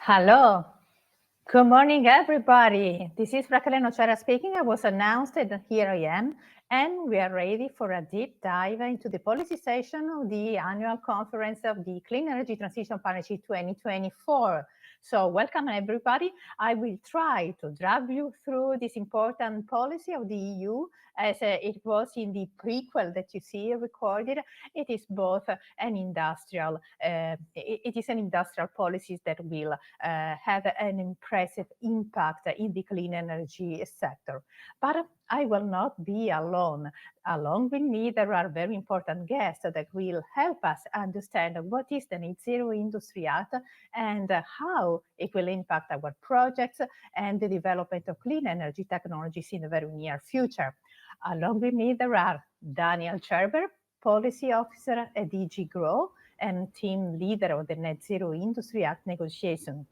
Hello. Good morning, everybody. This is Rachele Nocera speaking. I was announced and here I am. And we are ready for a deep dive into the policy session of the annual conference of the Clean Energy Transition Partnership 2024. So welcome, everybody. I will try to drive you through this important policy of the EU as it was in the prequel that you see recorded. It is both an industrial, it is an industrial policy that will have an impressive impact in the clean energy sector. But I will not be alone. Along with me, there are very important guests that will help us understand what is the Net Zero Industry Act and how it will impact our projects and the development of clean energy technologies in the very near future. Along with me, there are Daniel Gerber, Policy Officer at DG GROW and team leader of the Net Zero Industry Act negotiation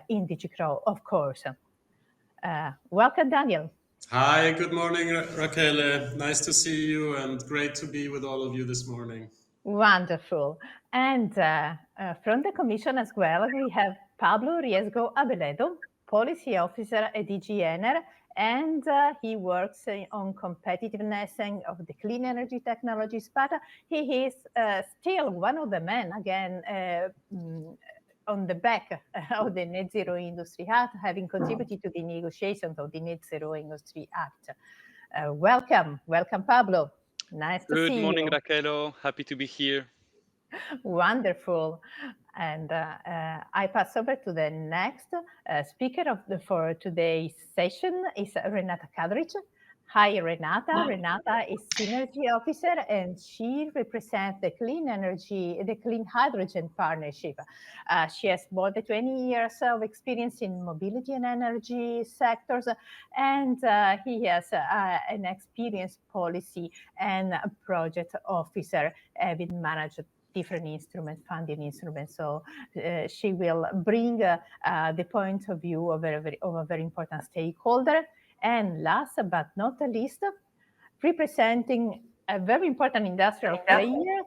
in DG GROW, of course. Welcome, Daniel. Hi, good morning, Rachele. Nice to see you and great to be with all of you this morning. Wonderful. And from the Commission as well, we have Pablo Riesgo Abeledo, Policy Officer at DG ENER, and he works on competitiveness of the clean energy technologies, but he is still one of the men, again, on the back of the Net Zero Industry Act, having contributed to the negotiations of the Net Zero Industry Act. Welcome, Pablo. Nice to see you. Good morning, Rachele. Happy to be here. Wonderful. And I pass over to the next speaker for today's session is Renata Kadric. Hi, Renata. Renata is Synergy Officer, and she represents the Clean Hydrogen Partnership. She has more than 20 years of experience in mobility and energy sectors, and he has an experienced policy and project officer, having managed different funding instruments. So she will bring the point of view of a very important stakeholder. And last but not least, representing a very important industrial player,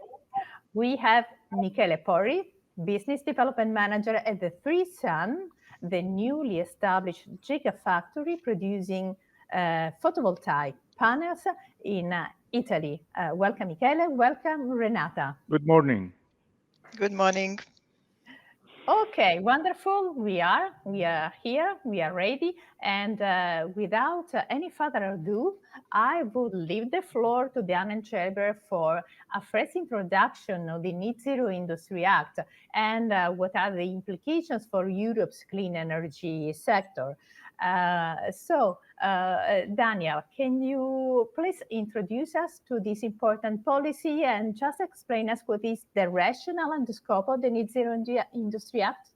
we have Michele Porri, Business Development Manager at the 3Sun, the newly established gigafactory producing photovoltaic panels in Italy. Welcome, Michele. Welcome, Renata. Good morning. Good morning. Okay, wonderful. We are here, we are ready. And without any further ado, I would leave the floor to Daniel Gerber for a first introduction of the Net Zero Industry Act and what are the implications for Europe's clean energy sector. Daniel, can you please introduce us to this important policy and just explain us what is the rationale and the scope of the Net Zero Industry Act?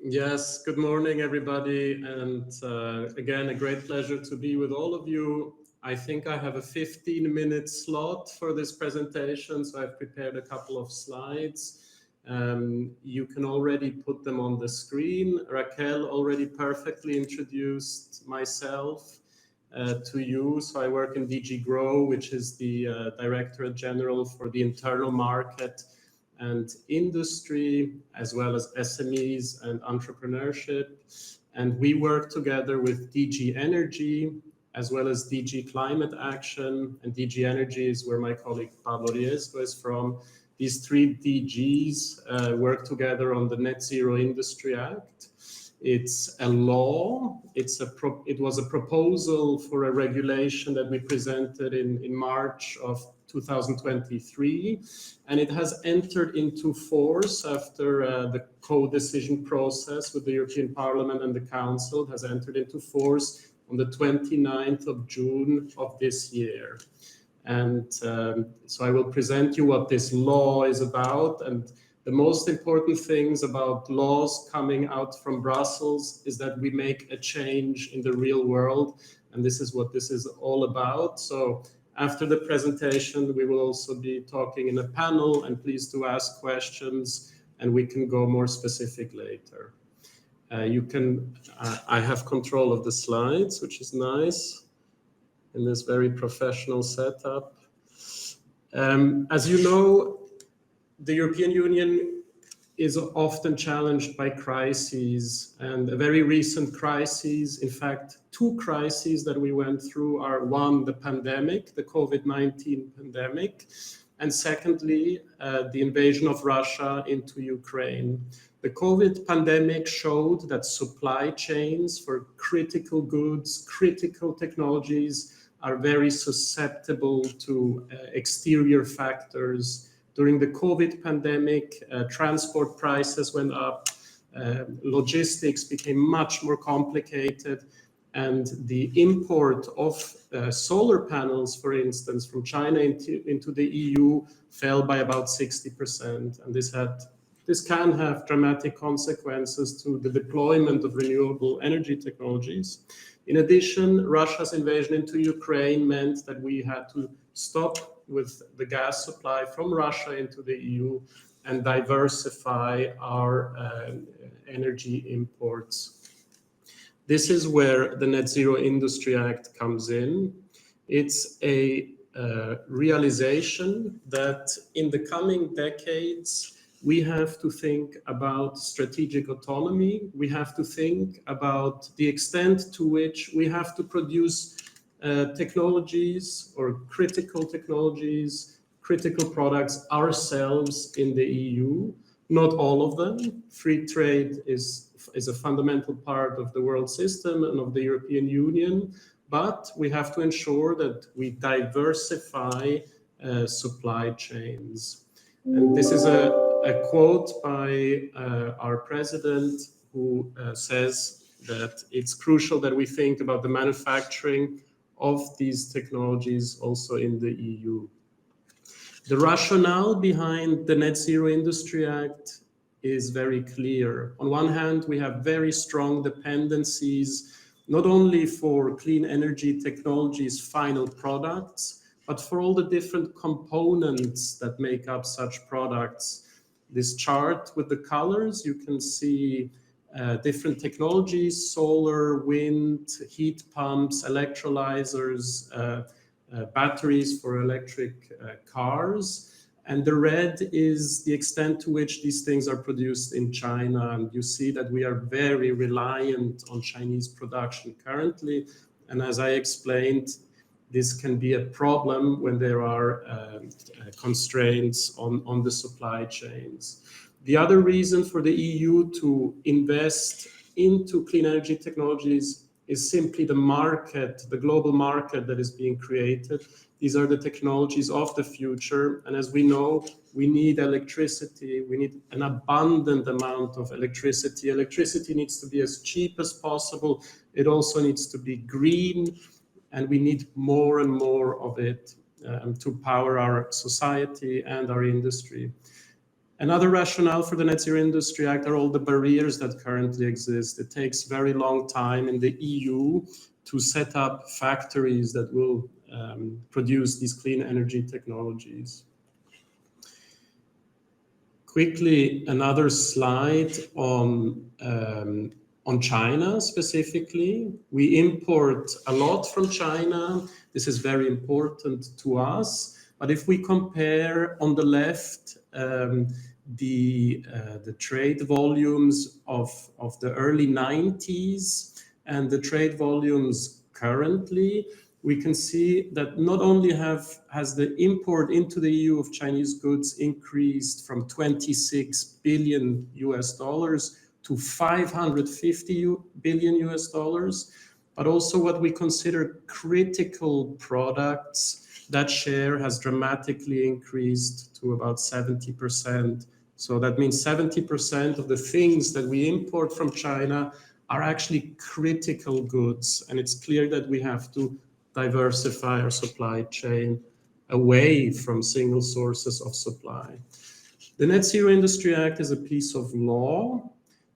Yes, good morning, everybody. And again, a great pleasure to be with all of you. I think I have a 15-minute slot for this presentation, so I've prepared a couple of slides. You can already put them on the screen. Raquel already perfectly introduced myself to you. So I work in DG GROW, which is the Directorate General for the internal market and industry, as well as SMEs and entrepreneurship. And we work together with DG Energy, as well as DG Climate Action. And DG Energy is where my colleague Pablo Riesgo is from. These three DGs work together on the Net Zero Industry Act. It's a law. It was a proposal for a regulation that we presented in March of 2023, and it has entered into force after the co-decision process with the European Parliament and the Council has entered into force on the 29th of June of this year. And so I will present you what this law is about. And the most important things about laws coming out from Brussels is that we make a change in the real world. And this is what this is all about. So after the presentation, we will also be talking in a panel, and please do ask questions and we can go more specific later. I have control of the slides, which is nice in this very professional setup. As you know, the European Union is often challenged by crises, and a very recent crisis, in fact, two crises that we went through are one, the pandemic, the COVID-19 pandemic, and secondly, the invasion of Russia into Ukraine. The COVID pandemic showed that supply chains for critical goods, critical technologies are very susceptible to exterior factors. During the COVID pandemic, transport prices went up, logistics became much more complicated, and the import of solar panels, for instance, from China into the EU fell by about 60%. And this can have dramatic consequences to the deployment of renewable energy technologies. In addition, Russia's invasion into Ukraine meant that we had to stop with the gas supply from Russia into the EU and diversify our energy imports. This is where the Net Zero Industry Act comes in. It's a realization that in the coming decades, we have to think about strategic autonomy. We have to think about the extent to which we have to produce technologies or critical technologies, critical products ourselves in the EU. Not all of them. Free trade is a fundamental part of the world system and of the European Union, but we have to ensure that we diversify supply chains. And this is a quote by our president who says that it's crucial that we think about the manufacturing of these technologies also in the EU. The rationale behind the Net Zero Industry Act is very clear. On one hand, we have very strong dependencies, not only for clean energy technologies, final products, but for all the different components that make up such products. This chart with the colors, you can see different technologies, solar, wind, heat pumps, electrolyzers, batteries for electric cars. And the red is the extent to which these things are produced in China. And you see that we are very reliant on Chinese production currently. And as I explained, this can be a problem when there are constraints on the supply chains. The other reason for the EU to invest into clean energy technologies is simply the market, the global market that is being created. These are the technologies of the future. And as we know, we need electricity. We need an abundant amount of electricity. Electricity needs to be as cheap as possible. It also needs to be green. And we need more and more of it to power our society and our industry. Another rationale for the Net Zero Industry Act are all the barriers that currently exist. It takes very long time in the EU to set up factories that will produce these clean energy technologies. Quickly, another slide on China specifically. We import a lot from China. This is very important to us. But if we compare on the left the trade volumes of the early 90s and the trade volumes currently, we can see that not only has the import into the EU of Chinese goods increased from 26 billion US dollars to 550 billion US dollars, but also what we consider critical products, that share has dramatically increased to about 70%. So that means 70% of the things that we import from China are actually critical goods. And it's clear that we have to diversify our supply chain away from single sources of supply. The Net Zero Industry Act is a piece of law.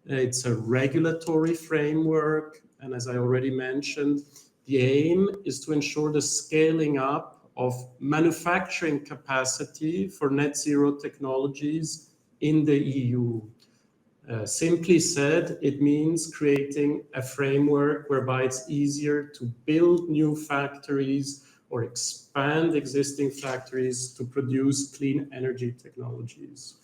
It's a regulatory framework. And as I already mentioned, the aim is to ensure the scaling up of manufacturing capacity for net zero technologies in the EU. Simply said, it means creating a framework whereby it's easier to build new factories or expand existing factories to produce clean energy technologies.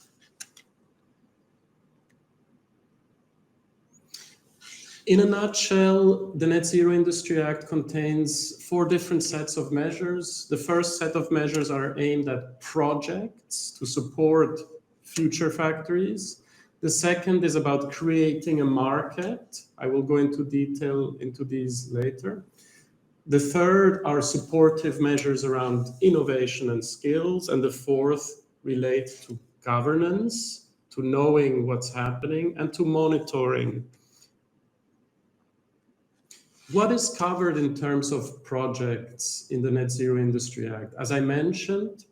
In a nutshell, the Net Zero Industry Act contains 4 different sets of measures. The first set of measures are aimed at projects to support future factories. The second is about creating a market. I will go into detail into these later. The third are supportive measures around innovation and skills. And the fourth relate to governance, to knowing what's happening, and to monitoring. What is covered in terms of projects in the Net Zero Industry Act? As I mentioned,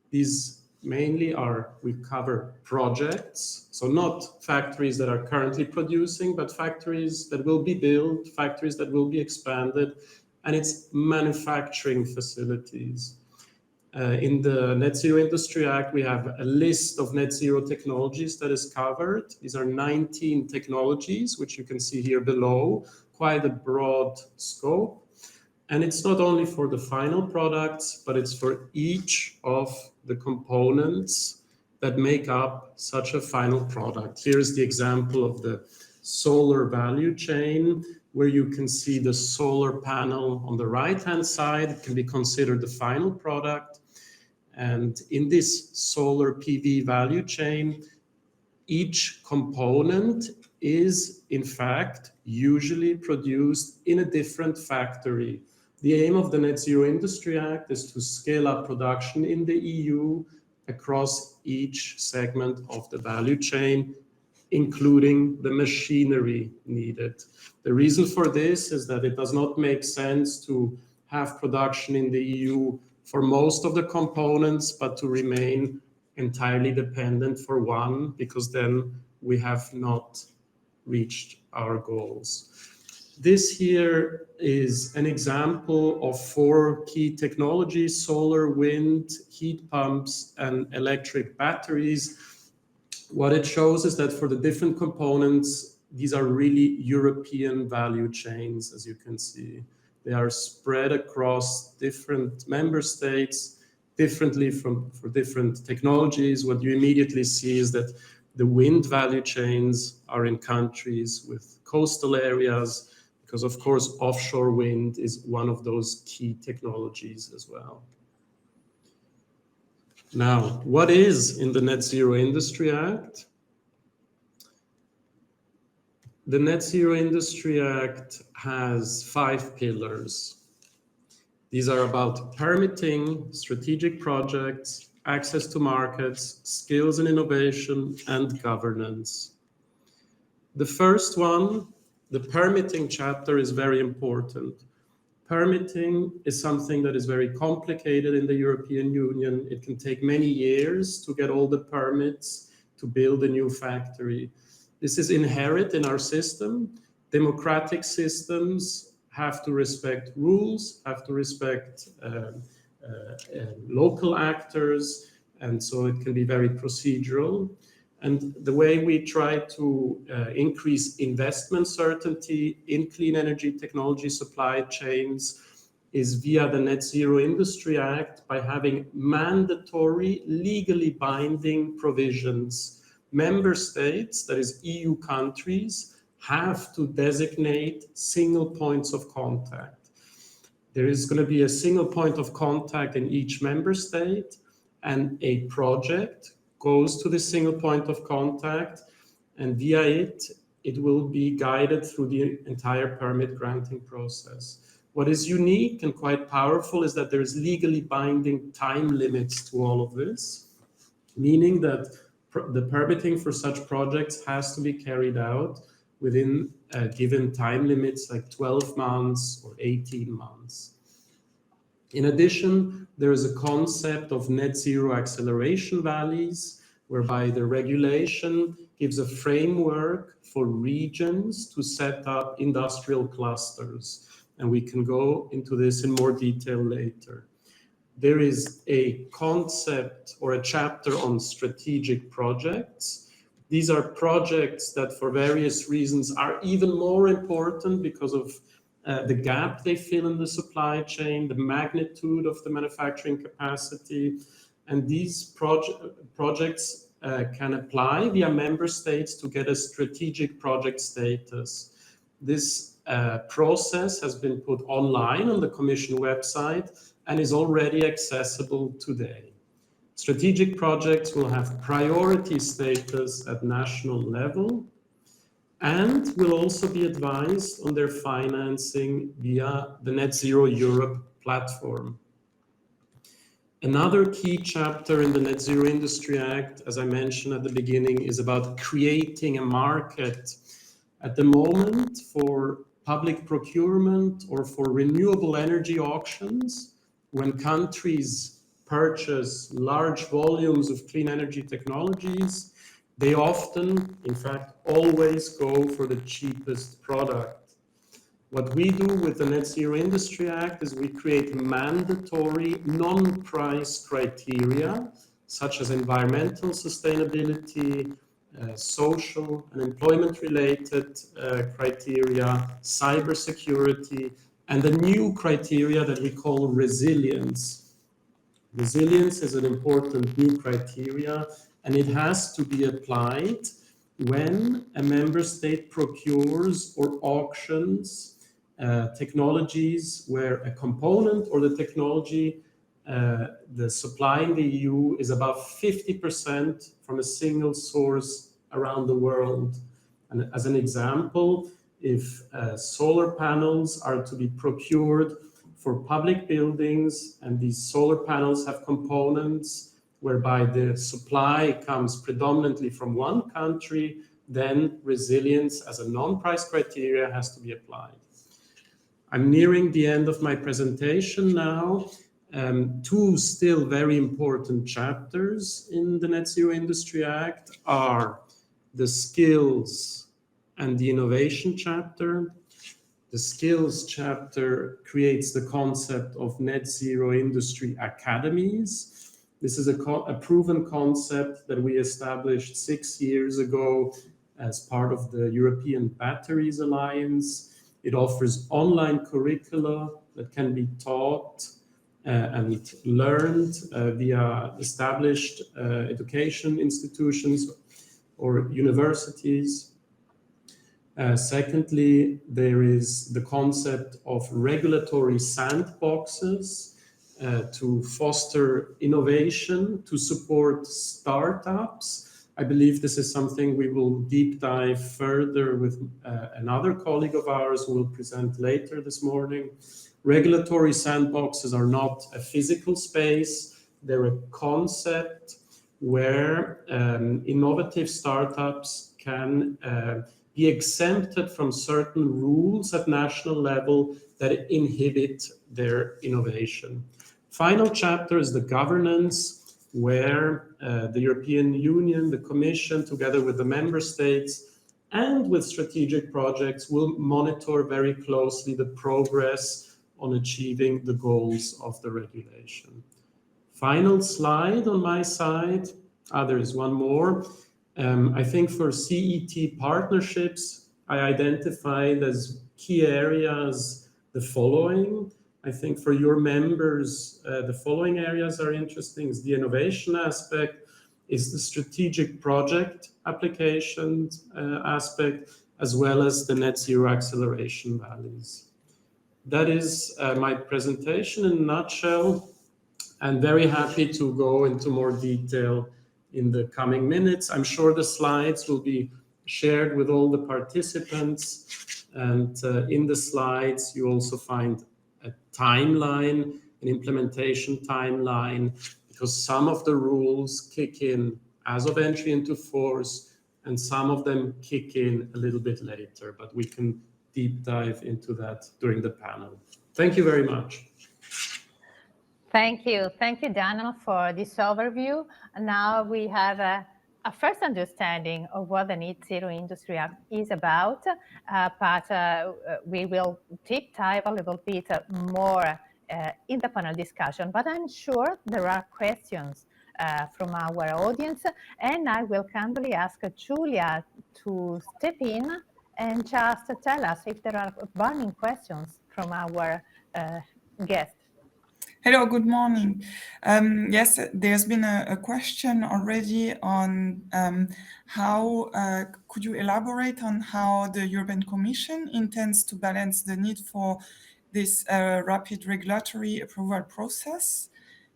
these mainly we cover projects, so not factories that are currently producing, but factories that will be built, factories that will be expanded, and it's manufacturing facilities. In the Net Zero Industry Act, we have a list of net zero technologies that is covered. These are 19 technologies, which you can see here below, quite a broad scope. And it's not only for the final products, but it's for each of the components that make up such a final product. Here's the example of the solar value chain, where you can see the solar panel on the right-hand side. It can be considered the final product. And in this solar PV value chain, each component is, in fact, usually produced in a different factory. The aim of the Net Zero Industry Act is to scale up production in the EU across each segment of the value chain, including the machinery needed. The reason for this is that it does not make sense to have production in the EU for most of the components, but to remain entirely dependent for one, because then we have not reached our goals. This here is an example of 4 key technologies: solar, wind, heat pumps, and electric batteries. What it shows is that for the different components, these are really European value chains, as you can see. They are spread across different member states, differently for different technologies. What you immediately see is that the wind value chains are in countries with coastal areas, because of course offshore wind is one of those key technologies as well. Now, what is in the Net Zero Industry Act? The Net Zero Industry Act has 5 pillars. These are about permitting, strategic projects, access to markets, skills and innovation, and governance. The first one, the permitting chapter, is very important. Permitting is something that is very complicated in the European Union. It can take many years to get all the permits to build a new factory. This is inherent in our system. Democratic systems have to respect rules, have to respect local actors, and so it can be very procedural. And the way we try to increase investment certainty in clean energy technology supply chains is via the Net Zero Industry Act, by having mandatory, legally binding provisions. Member states, that is EU countries, have to designate single points of contact. There is going to be a single point of contact in each member state, and a project goes to the single point of contact, and via it will be guided through the entire permit granting process. What is unique and quite powerful is that there is legally binding time limits to all of this, meaning that the permitting for such projects has to be carried out within given time limits, like 12 months or 18 months. In addition, there is a concept of net zero acceleration valleys, whereby the regulation gives a framework for regions to set up industrial clusters. And we can go into this in more detail later. There is a concept or a chapter on strategic projects. These are projects that for various reasons are even more important because of the gap they fill in the supply chain, the magnitude of the manufacturing capacity. And these projects can apply via member states to get a strategic project status. This process has been put online on the Commission website and is already accessible today. Strategic projects will have priority status at national level and will also be advised on their financing via the Net Zero Europe platform. Another key chapter in the Net Zero Industry Act, as I mentioned at the beginning, is about creating a market. At the moment, for public procurement or for renewable energy auctions, when countries purchase large volumes of clean energy technologies, they often, in fact, always go for the cheapest product. What we do with the Net Zero Industry Act is we create mandatory non-price criteria, such as environmental sustainability, social and employment-related criteria, cybersecurity, and the new criteria that we call resilience. Resilience is an important new criteria, and it has to be applied when a member state procures or auctions technologies where a component or the technology the supply in the EU is about 50% from a single source around the world. And as an example, if solar panels are to be procured for public buildings and these solar panels have components whereby the supply comes predominantly from one country, then resilience as a non-price criteria has to be applied. I'm nearing the end of my presentation now. Two still very important chapters in the Net Zero Industry Act are the skills and the innovation chapter. The skills chapter creates the concept of net zero industry academies. This is a proven concept that we established 6 years ago as part of the European Batteries Alliance. It offers online curricula that can be taught and learned via established education institutions or universities. Secondly, there is the concept of regulatory sandboxes to foster innovation, to support startups. I believe this is something we will deep dive further with another colleague of ours who will present later this morning. Regulatory sandboxes are not a physical space, they're a concept where innovative startups can be exempted from certain rules at national level that inhibit their innovation. Final chapter is the governance, where the European Union, the Commission, together with the member states and with strategic projects will monitor very closely the progress on achieving the goals of the regulation. Final slide on my side. There is one more. I think for CET partnerships, I identified as key areas the following. I think for your members, the following areas are interesting: is the innovation aspect, is the strategic project application aspect, as well as the net zero acceleration values. That is my presentation in a nutshell. I'm very happy to go into more detail in the coming minutes. I'm sure the slides will be shared with all the participants. And in the slides, you also find a timeline, an implementation timeline, because some of the rules kick in as of entry into force, and some of them kick in a little bit later, but we can deep dive into that during the panel. Thank you very much. Thank you, Daniel, for this overview. Now we have a first understanding of what the Net Zero Industry Act is about, but we will deep dive a little bit more in the panel discussion. But I'm sure there are questions from our audience, and I will kindly ask Julia to step in and just tell us if there are burning questions from our guests. Hello, good morning. Yes, there's been a question already on how could you elaborate on how the European Commission intends to balance the need for this rapid regulatory approval process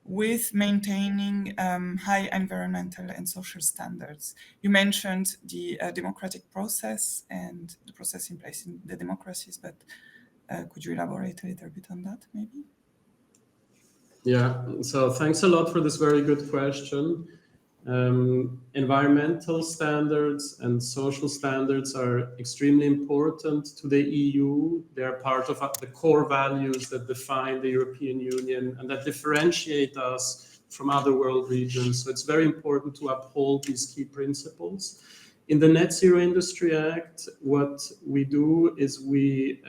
with maintaining high environmental and social standards. You mentioned the democratic process and the process in place in the democracies, but could you elaborate a little bit on that, maybe? Yeah, so thanks a lot for this very good question. Environmental standards and social standards are extremely important to the EU. They are part of the core values that define the European Union and that differentiate us from other world regions. So it's very important to uphold these key principles. In the Net Zero Industry Act, what we do is we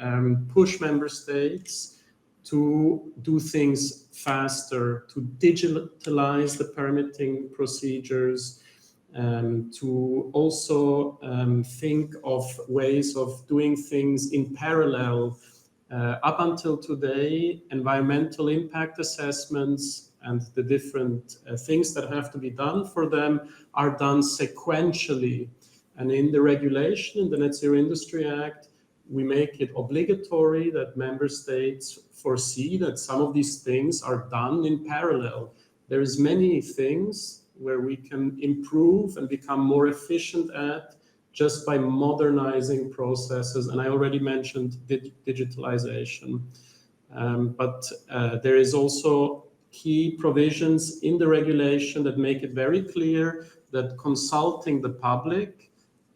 push member states to do things faster, to digitalize the permitting procedures, to also think of ways of doing things in parallel. Up until today, environmental impact assessments and the different things that have to be done for them are done sequentially. And in the regulation, in the Net Zero Industry Act, we make it obligatory that member states foresee that some of these things are done in parallel. There's many things where we can improve and become more efficient at just by modernizing processes. And I already mentioned digitalization. But there is also key provisions in the regulation that make it very clear that consulting the public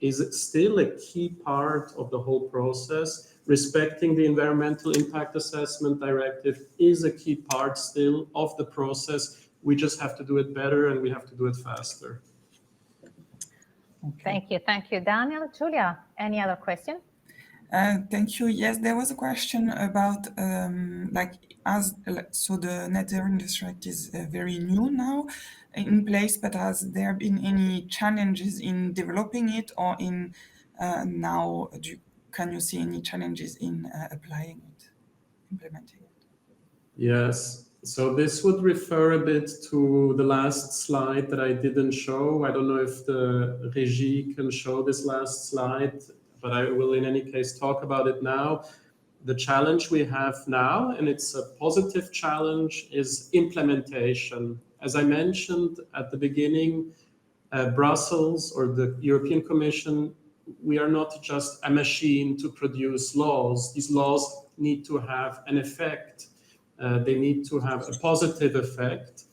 is still a key part of the whole process. Respecting the Environmental Impact Assessment Directive is a key part still of the process. We just have to do it better and we have to do it faster. Okay. Thank you, Daniel. Julia, any other question? Thank you. Yes, there was a question about so the Net Zero Industry Act is very new now in place, but has there been any challenges in developing it, or in now can you see any challenges in applying it, implementing it? Yes. So this would refer a bit to the last slide that I didn't show. I don't know if the regie can show this last slide, but I will in any case talk about it now. The challenge we have now, and it's a positive challenge, is implementation. As I mentioned at the beginning, Brussels or the European Commission, we are not just a machine to produce laws. These laws need to have an effect. They need to have a positive effect.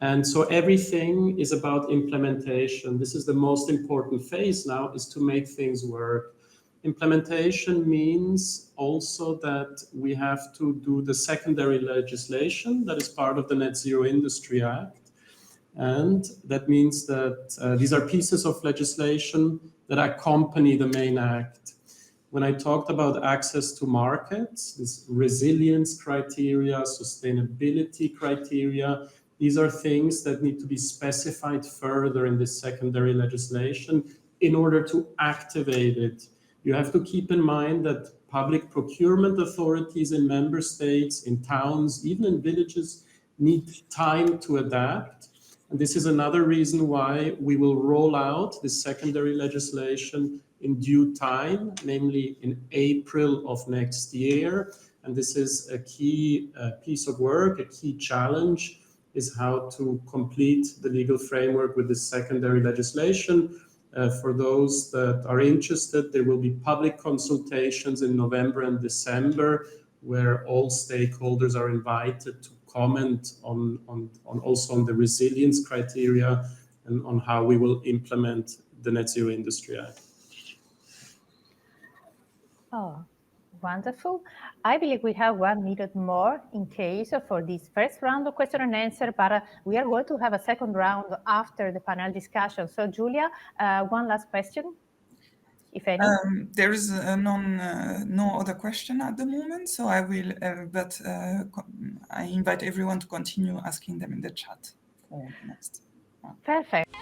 And so everything is about implementation. This is the most important phase now, is to make things work. Implementation means also that we have to do the secondary legislation that is part of the Net Zero Industry Act. And that means that these are pieces of legislation that accompany the main act. When I talked about access to markets, this resilience criteria, sustainability criteria, these are things that need to be specified further in this secondary legislation in order to activate it. You have to keep in mind that public procurement authorities in member states, in towns, even in villages, need time to adapt. And this is another reason why we will roll out this secondary legislation in due time, namely in April of next year. And this is a key piece of work, a key challenge, is how to complete the legal framework with this secondary legislation. For those that are interested, there will be public consultations in November and December, where all stakeholders are invited to comment on also on the resilience criteria and on how we will implement the Net Zero Industry Act. Oh, wonderful. I believe we have 1 minute more in case for this first round of question and answer, but we are going to have a second round after the panel discussion. So Julia, one last question, if any. There is no other question at the moment, so I will, but I invite everyone to continue asking them in the chat for the next one. Perfect.